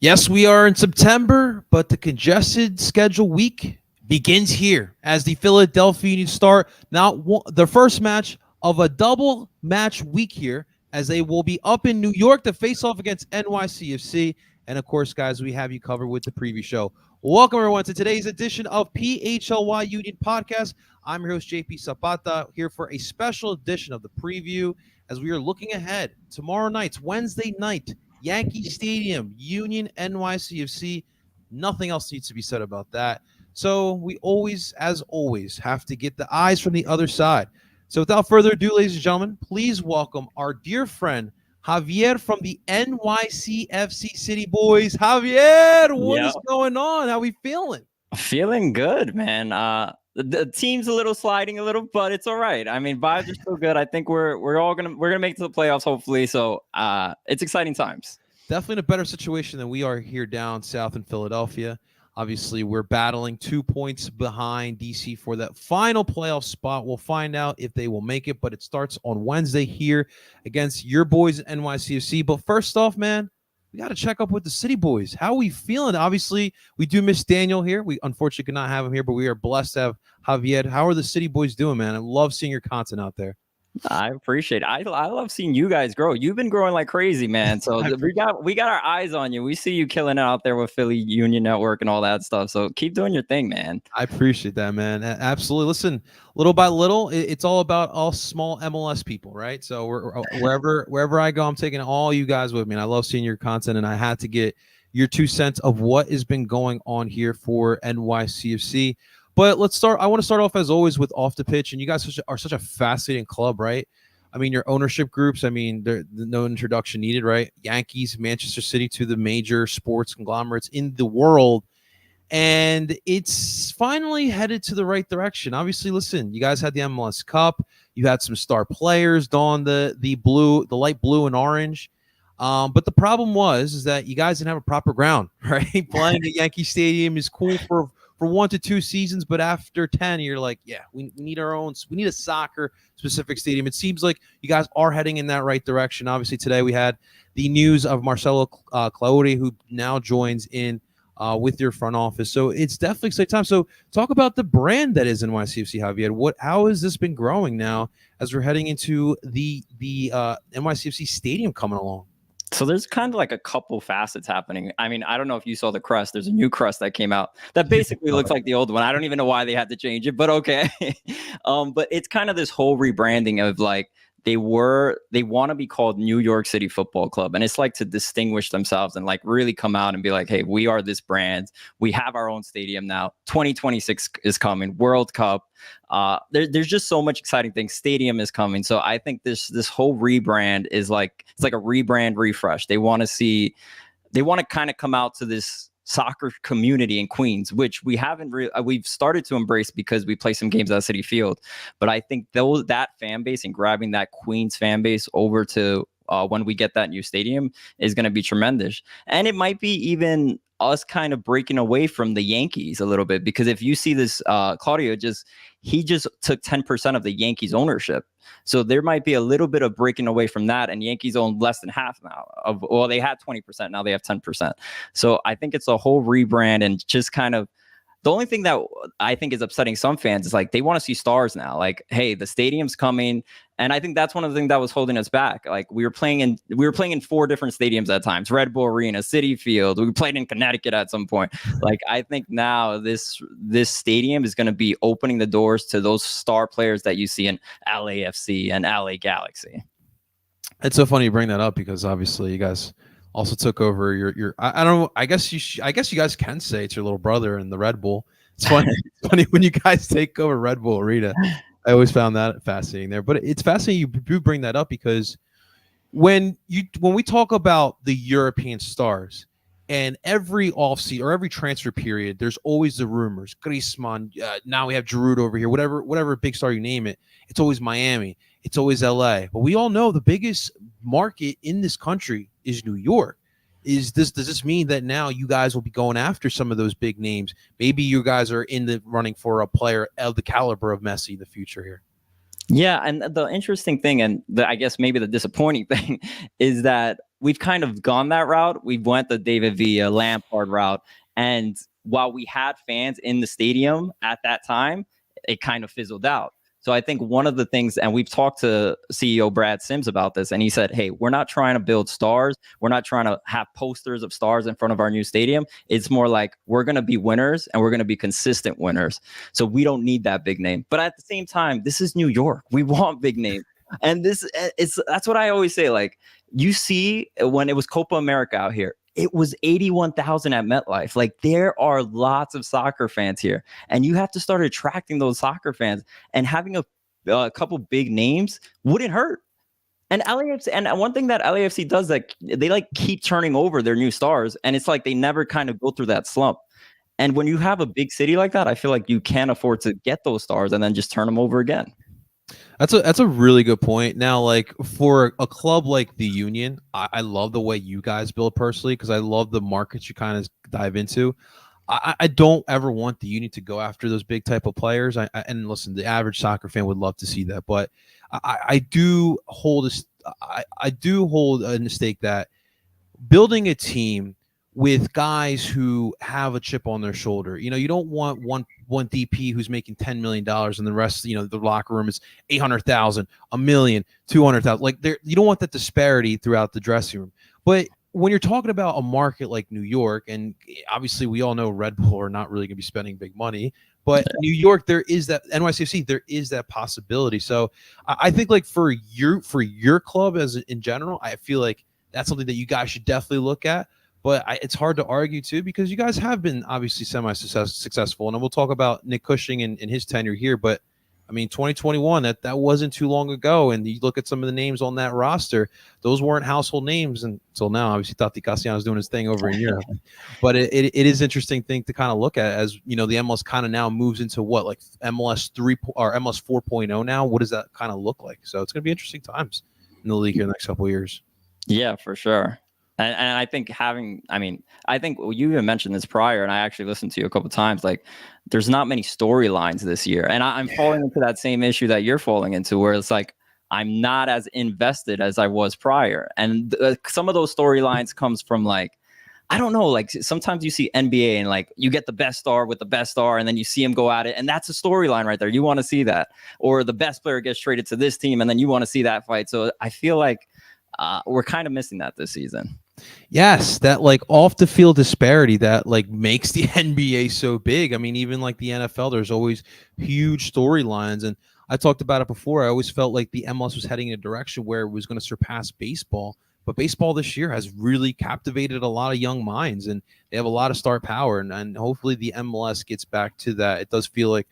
Yes, we are in September, but the congested schedule week begins here as the Philadelphia Union start the first match of a double match week here as they will be up in New York to face off against NYCFC. And of course, guys, we have you covered with the preview show. Welcome, everyone, to today's edition of PHLY Union Podcast. I'm your host, JP Zapata, here for a special edition of the preview as we are looking ahead tomorrow night, Wednesday night, Yankee Stadium, Union, NYCFC. Nothing else needs to be said about that. So we always, as always, have to get the eyes from the other side. So without further ado, ladies and gentlemen, please welcome our dear friend, Javier from the NYCFC City Boys. Javier, what Yeah, is going on? How we feeling? feeling good, man. The team's a little sliding a little, but it's all right. I mean, vibes are still good. I think we're gonna make it to the playoffs hopefully. So it's exciting times. Definitely in a better situation than we are here down south in Philadelphia. Obviously, we're battling 2 points behind DC for that final playoff spot. We'll find out if they will make it, but it starts on Wednesday here against your boys at NYCFC. But first off, man, we got to check up with the City Boys. How are we feeling? Obviously, we do miss Daniel here. We unfortunately could not have him here, but we are blessed to have Javier. How are the City Boys doing, man? I love seeing your content out there. I appreciate it. I love seeing you guys grow. You've been growing like crazy, man. So we got our eyes on you. We see you killing it out there with Philly Union Network and all that stuff. So keep doing your thing, man. I appreciate that, man. Absolutely. Listen, little by little, it's all about all small MLS people, right? So wherever I go, I'm taking all you guys with me. And I love seeing your content, and I had to get your 2 cents of what has been going on here for NYCFC. But let's start. I want to start off as always with off the pitch, and you guys are such a fascinating club, right? I mean, your ownership groups. I mean, there's no introduction needed, right? Yankees, Manchester City, to the major sports conglomerates in the world, and it's finally headed to the right direction. Obviously, listen, you guys had the MLS Cup, you had some star players don the blue, the light blue and orange. But the problem is that you guys didn't have a proper ground, right? Playing at Yankee Stadium is cool for 1 to 2 seasons, but after 10, you're like, yeah, we need our own. We need a soccer specific stadium. It seems like you guys are heading in that right direction. Obviously, today we had the news of Marcelo Claudio, who now joins in with your front office. So it's definitely exciting time. So talk about the brand that is NYCFC, Javier. How has this been growing now as we're heading into the NYCFC stadium coming along? So there's kind of like a couple facets happening. I mean, I don't know if you saw the crust. There's a new crust that came out that basically looks like the old one. I don't even know why they had to change it, but okay. But it's kind of this whole rebranding of like they want to be called New York City Football Club, and it's like to distinguish themselves and like really come out and be like, hey, we are this brand. We have our own stadium now. 2026 is coming. World Cup. There's just so much exciting things. Stadium is coming. So I think this whole rebrand is like, it's like a rebrand refresh. They want to kind of come out to this soccer community in Queens, which we haven't we've started to embrace because we play some games at City Field. But I think that fan base and grabbing that Queens fan base over to when we get that new stadium is going to be tremendous. And it might be even us kind of breaking away from the Yankees a little bit, because if you see this, Claudio he just took 10% of the Yankees ownership. So there might be a little bit of breaking away from that, and Yankees own less than half now. They had 20%, now they have 10%. So I think it's a whole rebrand, and just kind of the only thing that I think is upsetting some fans is like they want to see stars now. Like, hey, the stadium's coming, and I think that's one of the things that was holding us back. Like we were playing in 4 different stadiums at times: Red Bull Arena, City Field. We played in Connecticut at some point. Like I think now this stadium is going to be opening the doors to those star players that you see in LAFC and LA Galaxy. It's so funny you bring that up because obviously you guys also took over your I don't know, I guess you guys can say it's your little brother in the Red Bull. It's funny it's funny when you guys take over Red Bull Arena. I always found that fascinating there. But it's fascinating you do bring that up because when we talk about the European stars, and every offseason or every transfer period, there's always the rumors. Griezmann, now we have Giroud over here, whatever big star you name it. It's always Miami. It's always LA. But we all know the biggest market in this country is New York. Does this mean that now you guys will be going after some of those big names? Maybe you guys are in the running for a player of the caliber of Messi in the future here. Yeah, and the interesting thing, and I guess maybe the disappointing thing, is that we've kind of gone that route. We went the David Villa, Lampard route, and while we had fans in the stadium at that time, it kind of fizzled out. So I think one of the things, and we've talked to CEO Brad Sims about this, and he said, "Hey, we're not trying to build stars. We're not trying to have posters of stars in front of our new stadium. It's more like we're going to be winners, and we're going to be consistent winners." So we don't need that big name. But at the same time, this is New York. We want big names. And that's what I always say. Like, you see, when it was Copa America out here, it was 81,000 at MetLife. Like, there are lots of soccer fans here, and you have to start attracting those soccer fans, and having a couple big names wouldn't hurt. And LAFC, and one thing that LAFC does, that they like keep turning over their new stars, and it's like they never kind of go through that slump. And when you have a big city like that, I feel like you can't afford to get those stars and then just turn them over again. That's a really good point. Now, like for a club like the Union, I love the way you guys build personally, because I love the markets you kind of dive into. I don't ever want the Union to go after those big type of players. And listen, the average soccer fan would love to see that, but I do hold I do hold a stake that building a team with guys who have a chip on their shoulder. You don't want one DP who's making $10 million and the rest, the locker room is 800,000, a million, 200,000. Like you don't want that disparity throughout the dressing room. But when you're talking about a market like New York, and obviously we all know Red Bull are not really going to be spending big money, but New York, there is that NYCFC, there is that possibility. So I think like for your club as in general, I feel like that's something that you guys should definitely look at. But it's hard to argue too, because you guys have been obviously semi-successful, and we'll talk about Nick Cushing and his tenure here. But I mean, 2021, that wasn't too long ago, and you look at some of the names on that roster; those weren't household names until now. Obviously, Tati Castellanos doing his thing over in Europe, but it is interesting thing to kind of look at, as the MLS kind of now moves into what, like MLS 3 or MLS 4.0 now. What does that kind of look like? So it's going to be interesting times in the league here in the next couple of years. Yeah, for sure. And I think I think you even mentioned this prior, and I actually listened to you a couple of times. Like, there's not many storylines this year, and I'm falling into that same issue that you're falling into, where it's like I'm not as invested as I was prior. And some of those storylines comes from, like, I don't know, like sometimes you see NBA and like you get the best star with the best star, and then you see him go at it, and that's a storyline right there. You want to see that, or the best player gets traded to this team, and then you want to see that fight. So I feel like we're kind of missing that this season. Yes, that like off the field disparity that like makes the NBA so big. I mean, even like the NFL, there's always huge storylines. And I talked about it before. I always felt like the MLS was heading in a direction where it was going to surpass baseball. But baseball this year has really captivated a lot of young minds, and they have a lot of star power. And hopefully the MLS gets back to that. It does feel like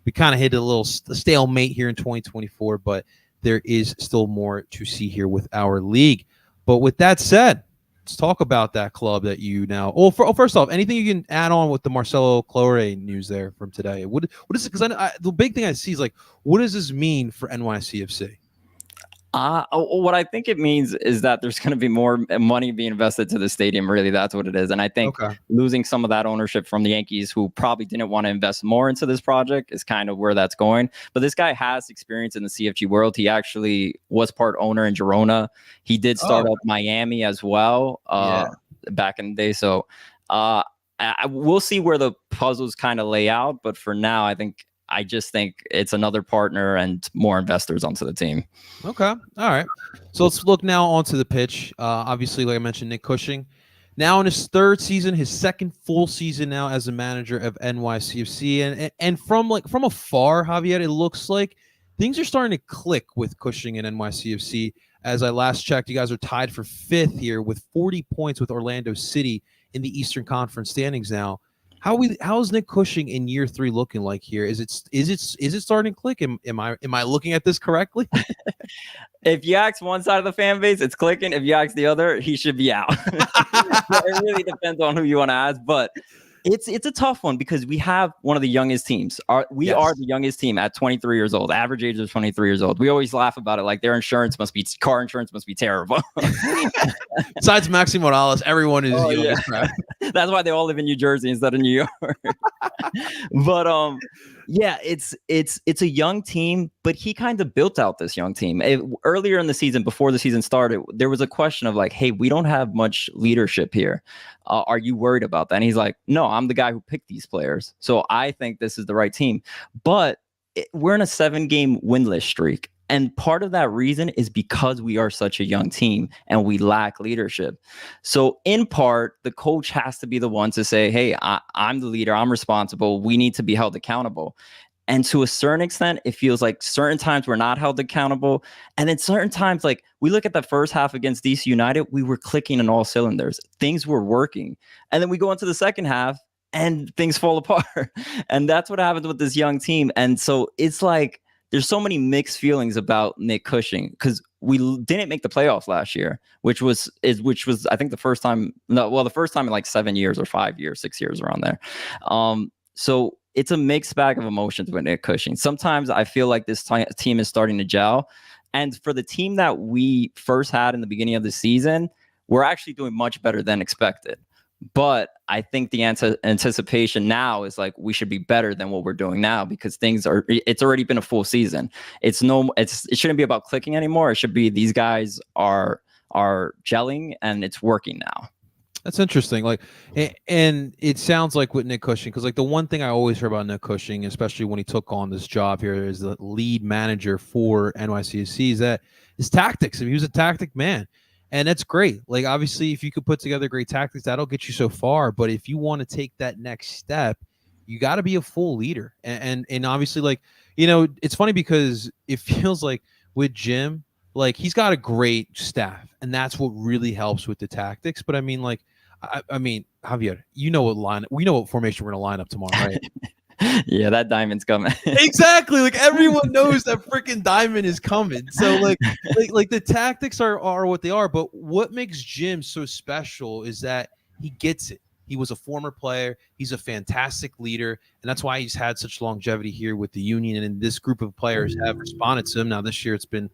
we kind of hit a little stalemate here in 2024, but there is still more to see here with our league. But with that said, let's talk about that club that you now. Oh, first off, anything you can add on with the Marcelo Claure news there from today? What is it? Because the big thing I see is like, what does this mean for NYCFC? What I think it means is that there's going to be more money being invested to the stadium. Really, that's what it is. And I think losing some of that ownership from the Yankees, who probably didn't want to invest more into this project, is kind of where that's going. But this guy has experience in the CFG world. He actually was part owner in Girona. He did start up Miami as well back in the day. So we'll see where the puzzles kind of lay out. But for now, I just think it's another partner and more investors onto the team. Okay. All right. So let's look now onto the pitch. Obviously, like I mentioned, Nick Cushing, now in his third season, his second full season now as a manager of NYCFC. And from afar, Javier, it looks like things are starting to click with Cushing and NYCFC. As I last checked, you guys are tied for fifth here with 40 points with Orlando City in the Eastern Conference standings now. How is Nick Cushing in year 3 looking like here? Is it starting to click? Am I looking at this correctly? If you ask one side of the fan base, it's clicking. If you ask the other, he should be out. It really depends on who you want to ask, but it's a tough one because we have one of the youngest teams. We are the youngest team at 23 years old. Average age is 23 years old. We always laugh about it, like their car insurance must be terrible. Besides Maxi Morales, everyone is young. That's why they all live in New Jersey instead of New York. But Yeah, it's a young team, but he kind of built out this young team. Earlier in the season, before the season started, there was a question of like, "Hey, we don't have much leadership here. Are you worried about that?" And he's like, "No, I'm the guy who picked these players, so I think this is the right team." But we're in a 7-game winless streak. And part of that reason is because we are such a young team and we lack leadership. So in part, the coach has to be the one to say, hey, I'm the leader. I'm responsible. We need to be held accountable. And to a certain extent, it feels like certain times we're not held accountable. And then certain times, like we look at the first half against DC United, we were clicking on all cylinders. Things were working. And then we go into the second half and things fall apart. And that's what happens with this young team. And so it's like, there's so many mixed feelings about Nick Cushing because we didn't make the playoffs last year, which was I think the first time in like 7 years or 5 years, 6 years around there. So it's a mixed bag of emotions with Nick Cushing. Sometimes I feel like this team is starting to gel, and for the team that we first had in the beginning of the season, we're actually doing much better than expected. But I think the anticipation now is like we should be better than what we're doing now because it's already been a full season. It shouldn't be about clicking anymore. It should be these guys are gelling and it's working now. That's interesting. Like, and it sounds like with Nick Cushing, because like the one thing I always heard about Nick Cushing, especially when he took on this job here as the lead manager for NYCFC, is that his tactics. I mean, he was a tactic man. And that's great. Like, obviously, if you could put together great tactics, that'll get you so far. But if you want to take that next step, you got to be a full leader. And obviously, like, it's funny because it feels like with Jim, like he's got a great staff, and that's what really helps with the tactics. But I mean, like, I mean, Javier, we know what formation we're gonna line up tomorrow, right? Yeah, that diamond's coming. Exactly. Like everyone knows that freaking diamond is coming. So like the tactics are what they are. But what makes Jim so special is that he gets it. He was a former player. He's a fantastic leader, and that's why he's had such longevity here with the Union. And this group of players have responded to him. Now this year, it's been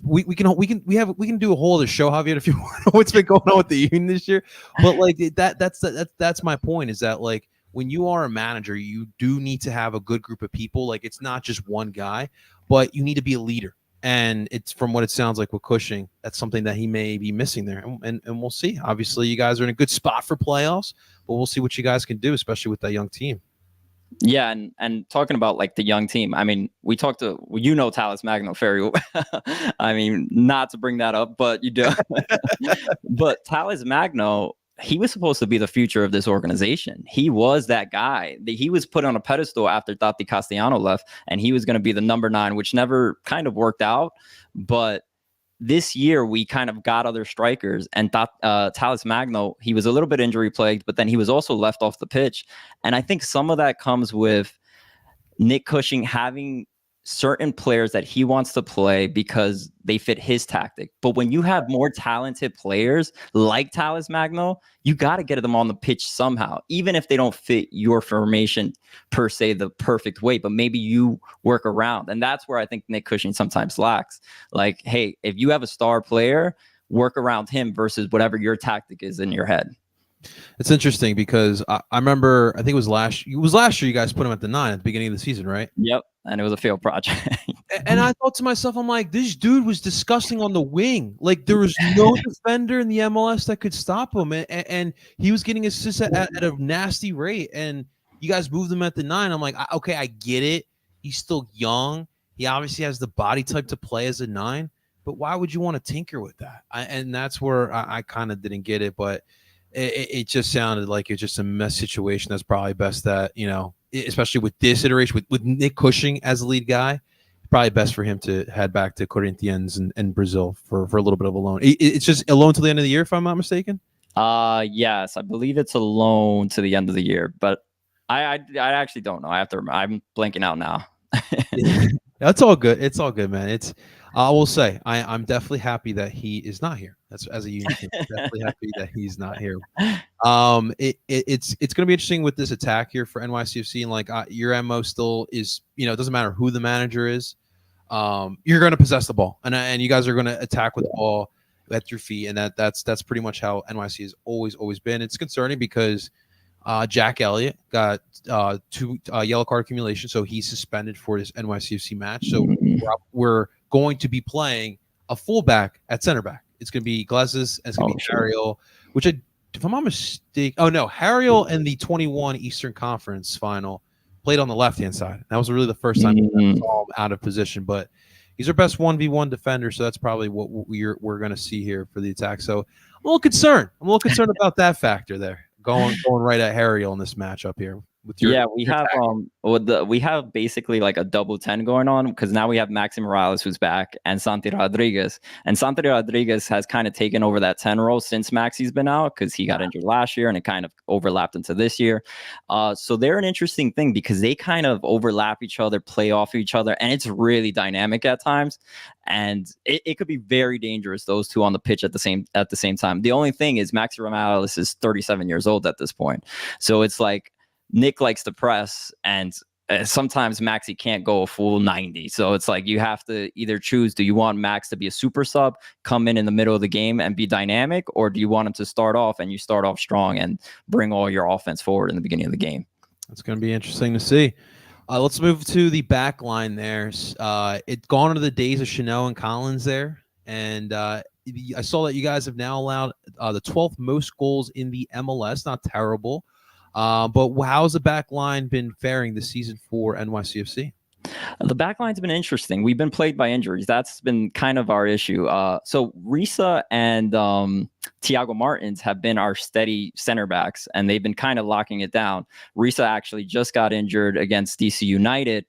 we can do a whole other show, Javier, if you want to know what's been going on with the Union this year. But like that's my point. Is that like, when you are a manager, you do need to have a good group of people. Like, it's not just one guy, but you need to be a leader. And it's, from what it sounds like with Cushing, that's something that he may be missing there. And we'll see. Obviously, you guys are in a good spot for playoffs, but we'll see what you guys can do, especially with that young team. Yeah, and talking about like the young team, I mean, we talked to Talles Magno very well. I mean, not to bring that up, but you do. But Talles Magno, he was supposed to be the future of this organization. He was that guy. He was put on a pedestal after Tati Castellano left, and he was going to be the number 9, which never kind of worked out. But this year, we kind of got other strikers, and Talles Magno, he was a little bit injury plagued, but then he was also left off the pitch. And I think some of that comes with Nick Cushing having certain players that he wants to play because they fit his tactic. But when you have more talented players like Talles Magno, you got to get them on the pitch somehow, even if they don't fit your formation per se the perfect way, but maybe you work around. And that's where I think Nick Cushing sometimes lacks. Like, hey, if you have a star player, work around him versus whatever your tactic is in your head. It's interesting because I remember, I think it was last year you guys put him at the 9 at the beginning of the season, right? Yep. And it was a failed project. And I thought to myself, I'm like, this dude was disgusting on the wing. Like, there was no defender in the MLS that could stop him. And he was getting assists at a nasty rate. And you guys moved him at the 9. I'm like, okay, I get it. He's still young. He obviously has the body type to play as a 9. But why would you want to tinker with that? And that's where I kind of didn't get it. But it just sounded like it's just a mess situation. That's probably best that, especially with this iteration, with Nick Cushing as the lead guy, probably best for him to head back to Corinthians and Brazil for a little bit of a loan. It's just a loan till the end of the year, if I'm not mistaken. Yes, I believe it's a loan to the end of the year, but I actually don't know. I'm blanking out now. That's all good. It's all good, man. I will say I'm definitely happy that he is not here. That's, as a Union fan, definitely happy that he's not here. It's going to be interesting with this attack here for NYCFC, and like your MO still is, it doesn't matter who the manager is. You're going to possess the ball, and you guys are going to attack with the ball at your feet, and that's pretty much how NYC has always been. It's concerning because Jack Elliott got two yellow card accumulation, so he's suspended for this NYCFC match. So we're going to be playing a fullback at center back. It's going to be Glesses, and it's going to be Ariel, which if I'm not mistaken, Hariel in the 21 Eastern Conference final played on the left-hand side. That was really the first time I saw him out of position, but he's our best 1v1 defender, so that's probably what we're going to see here for the attack. So I'm a little concerned. About that factor there, going right at Hariel in this matchup here. We have basically like a double 10 going on, because now we have Maxi Morales, who's back, and Santi Rodriguez. And Santi Rodriguez has kind of taken over that 10 role since Maxi's been out, because he got injured last year and it kind of overlapped into this year. So they're an interesting thing because they kind of overlap each other, play off each other, and it's really dynamic at times. And it could be very dangerous, those two on the pitch at the same time. The only thing is Maxi Morales is 37 years old at this point. So it's like, Nick likes to press, and sometimes Maxi can't go a full 90. So it's like you have to either choose, do you want Max to be a super sub, come in the middle of the game and be dynamic, or do you want him to start off and you start off strong and bring all your offense forward in the beginning of the game? That's going to be interesting to see. Let's move to the back line there. It's gone into the days of Chanel and Collins there. And I saw that you guys have now allowed the 12th most goals in the MLS. Not terrible. But how's the back line been faring this season for NYCFC? The back line's been interesting. We've been plagued by injuries. That's been kind of our issue. So Risa and Thiago Martins have been our steady center backs, and they've been kind of locking it down. Risa actually just got injured against DC United.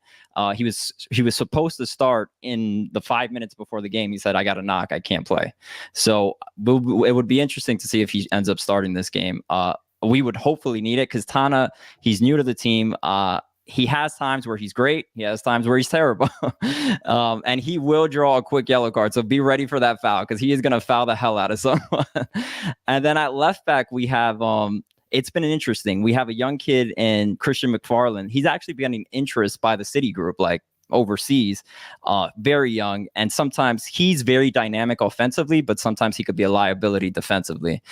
He was supposed to start in the 5 minutes before the game. He said, "I got a knock. I can't play." So it would be interesting to see if he ends up starting this game. We would hopefully need it, because Tana, he's new to the team. He has times where he's great. He has times where he's terrible. And he will draw a quick yellow card. So be ready for that foul, because he is going to foul the hell out of someone. And then at left back, we have it's been interesting. We have a young kid in Christian McFarland. He's actually getting interest by the City Group, like overseas, very young, and sometimes he's very dynamic offensively, but sometimes he could be a liability defensively.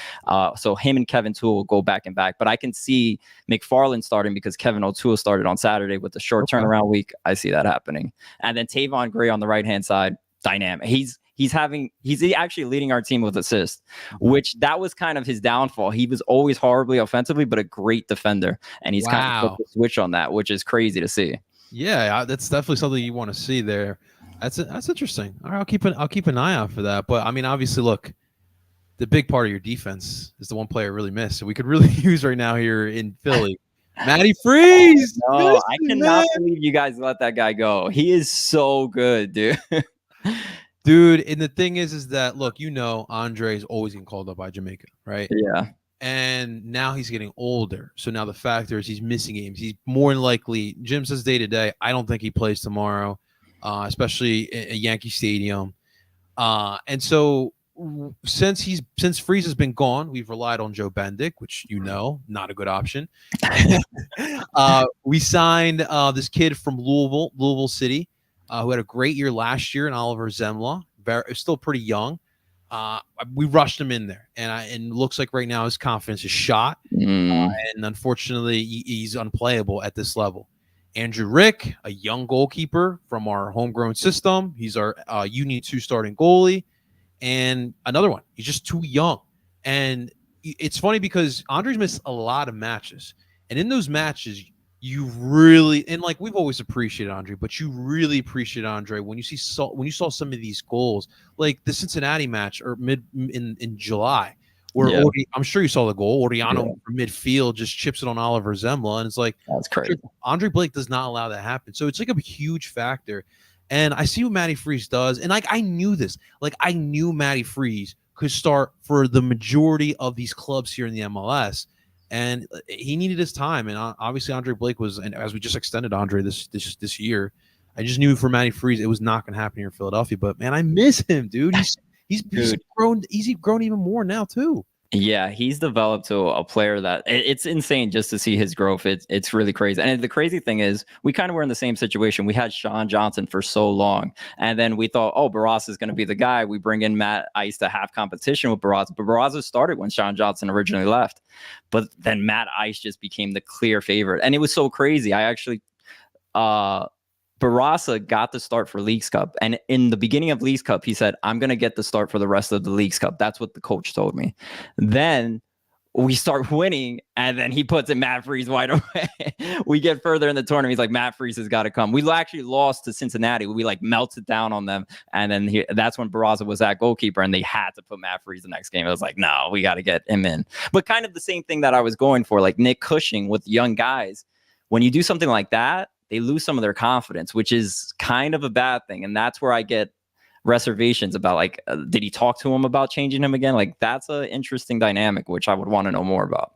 So him and Kevin Toole will go back and back, but I can see McFarland starting because Kevin O'Toole started on Saturday with the short turnaround week. I see that happening. And then Tavon Gray on the right hand side, dynamic. He's actually leading our team with assists, which that was kind of his downfall. He was always horribly offensively, but a great defender, and he's kind of flipped the switch on that, which is crazy to see. Yeah, that's definitely something you want to see there. That's interesting. All right, I'll keep an eye out for that. But I mean, obviously, look, the big part of your defense is the one player I really missed, so we could really use right now here in Philly. Matty Freeze. No, I cannot believe you guys let that guy go. He is so good, dude. Dude, and the thing is that, look, Andre is always getting called up by Jamaica, right? Yeah. And now he's getting older. So now the factor is he's missing games. He's more than likely, Jim says day to day, I don't think he plays tomorrow, especially at Yankee Stadium. And so since Freeze has been gone, we've relied on Joe Bendick, which not a good option. We signed this kid from Louisville City, who had a great year last year, in Oliver Zemla. Still pretty young. We rushed him in there, and looks like right now his confidence is shot, and unfortunately he's unplayable at this level. Andrew Rick, a young goalkeeper from our homegrown system, he's our Union 2 starting goalie, and another one, he's just too young. And it's funny because Andre's missed a lot of matches, and in those matches you really, and like we've always appreciated Andre, but you really appreciate Andre when you saw some of these goals, like the Cincinnati match or in July, where I'm sure you saw the goal. Oriano from midfield just chips it on Oliver Zemla, and it's like, that's crazy. Andre Blake does not allow that to happen, so it's like a huge factor. And I see what Matty Freeze does, and like I knew this, like I knew Matty Freeze could start for the majority of these clubs here in the MLS. And he needed his time, and obviously Andre Blake was, and as we just extended Andre this year, I just knew for Matty Freeze it was not going to happen here in Philadelphia. But man, I miss him, dude. He's grown even more now too. Yeah, he's developed to a player that it's insane just to see his growth. It's really crazy. And the crazy thing is, we kind of were in the same situation. We had Sean Johnson for so long, and then we thought, oh, Barraza is going to be the guy. We bring in Matt Ice to have competition with Barraza. But Barraza started when Sean Johnson originally left, but then Matt Ice just became the clear favorite, and it was so crazy. I actually, Barraza got the start for Leagues Cup. And in the beginning of Leagues Cup, he said, I'm going to get the start for the rest of the Leagues Cup. That's what the coach told me. Then we start winning, and then he puts in Matt Freese wide away. We get further in the tournament. He's like, Matt Freese has got to come. We actually lost to Cincinnati. We like melted down on them. And then that's when Barraza was at goalkeeper, and they had to put Matt Freese the next game. I was like, no, we got to get him in. But kind of the same thing that I was going for, like Nick Cushing with young guys. When you do something like that, they lose some of their confidence, which is kind of a bad thing. And that's where I get reservations about, like, did he talk to him about changing him again? Like, that's an interesting dynamic, which I would want to know more about.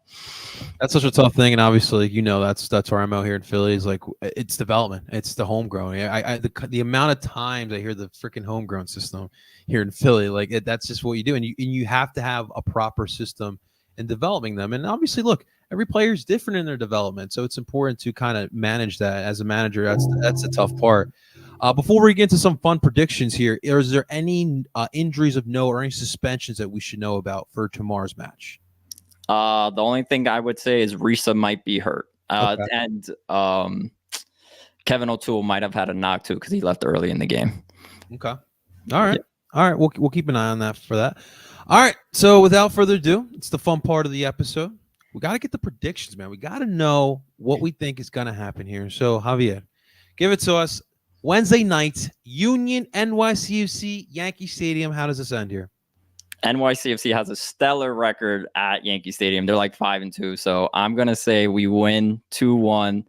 That's such a tough thing. And obviously, that's our MO here in Philly is like, it's development. It's the homegrown. The amount of times I hear the freaking homegrown system here in Philly, like that's just what you do. And you have to have a proper system in developing them. And obviously, look, every player is different in their development, so it's important to kind of manage that as a manager. That's the tough part. Before we get into some fun predictions here, is there any injuries of note or any suspensions that we should know about for tomorrow's match? The only thing I would say is Risa might be hurt, Okay. and Kevin O'Toole might have had a knock too because he left early in the game. Okay. All right. Yeah. All right. We'll keep an eye on that for that. All right. So without further ado, it's the fun part of the episode. We got to get the predictions, man. We got to know what we think is going to happen here. So, Javier, give it to us. Wednesday night, Union NYCFC, Yankee Stadium. How does this end here? NYCFC has a stellar record at Yankee Stadium. They're like 5-2. So I'm going to say we win 2-1.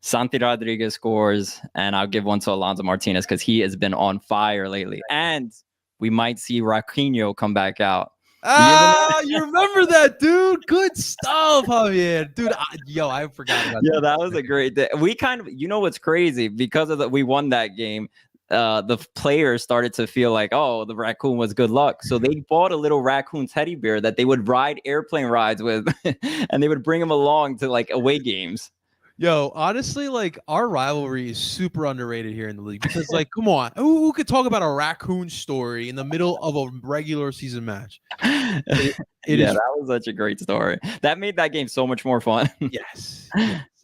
Santi Rodriguez scores, and I'll give one to Alonso Martinez because he has been on fire lately. And we might see Raquinho come back out. You remember that, dude? Good stuff, Javier. Dude, I forgot about that. Yeah, that was a great day. We kind of, what's crazy? Because of that, we won that game. The players started to feel like, oh, the raccoon was good luck. So they bought a little raccoon teddy bear that they would ride airplane rides with, and they would bring him along to like away games. Yo, honestly, like our rivalry is super underrated here in the league because, like, come on, who could talk about a raccoon story in the middle of a regular season match? That was such a great story. That made that game so much more fun. Yes,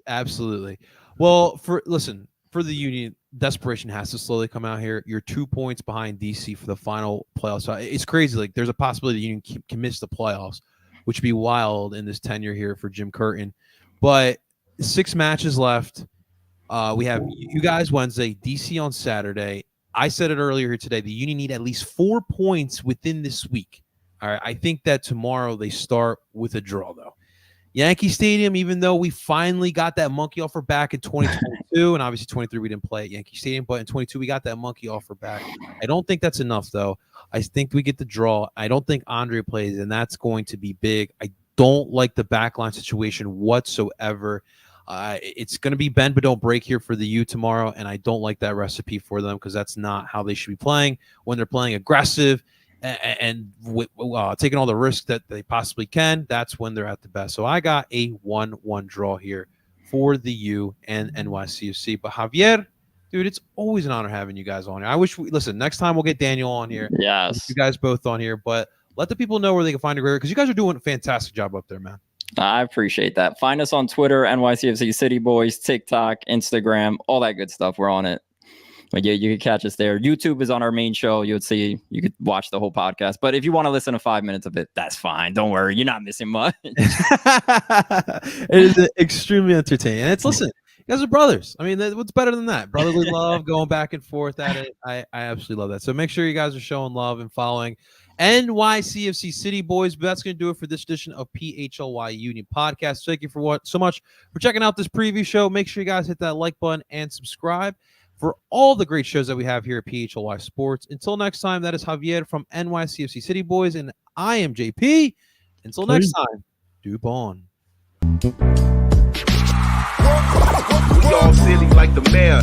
absolutely. Well, for the Union, desperation has to slowly come out here. You're 2 points behind DC for the final playoffs. It's crazy. Like, there's a possibility the Union can miss the playoffs, which would be wild in this tenure here for Jim Curtin. But 6 matches left. We have you guys Wednesday, DC on Saturday. I said it earlier here today. The Union need at least 4 points within this week. All right. I think that tomorrow they start with a draw, though. Yankee Stadium, even though we finally got that monkey off our back in 2022, and obviously 23 we didn't play at Yankee Stadium, but in 22 we got that monkey off our back. I don't think that's enough, though. I think we get the draw. I don't think Andre plays, and that's going to be big. I don't like the backline situation whatsoever. It's going to be bend but don't break here for the U tomorrow, and I don't like that recipe for them because that's not how they should be playing. When they're playing aggressive and taking all the risks that they possibly can, that's when they're at the best. So I got a 1-1 draw here for the U and NYCFC. But Javier, dude, it's always an honor having you guys on here. I wish next time we'll get Daniel on here. Yes. You guys both on here, but let the people know where they can find you because you guys are doing a fantastic job up there, man. I appreciate that. Find us on Twitter, NYCFC City Boys, TikTok, Instagram, all that good stuff. We're on it. But yeah, you can catch us there. YouTube is on our main show. You could watch the whole podcast. But if you want to listen to 5 minutes of it, that's fine. Don't worry. You're not missing much. It is extremely entertaining. And listen, you guys are brothers. I mean, what's better than that? Brotherly love, going back and forth at it. I absolutely love that. So make sure you guys are showing love and following NYCFC City Boys. But that's going to do it for this edition of PHLY Union Podcast. Thank you so much for checking out this preview show. Make sure you guys hit that like button and subscribe for all the great shows that we have here at PHLY Sports. Until next time, that is Javier from NYCFC City Boys, and I am JP. Until next time, do bon. We all silly like the mayor.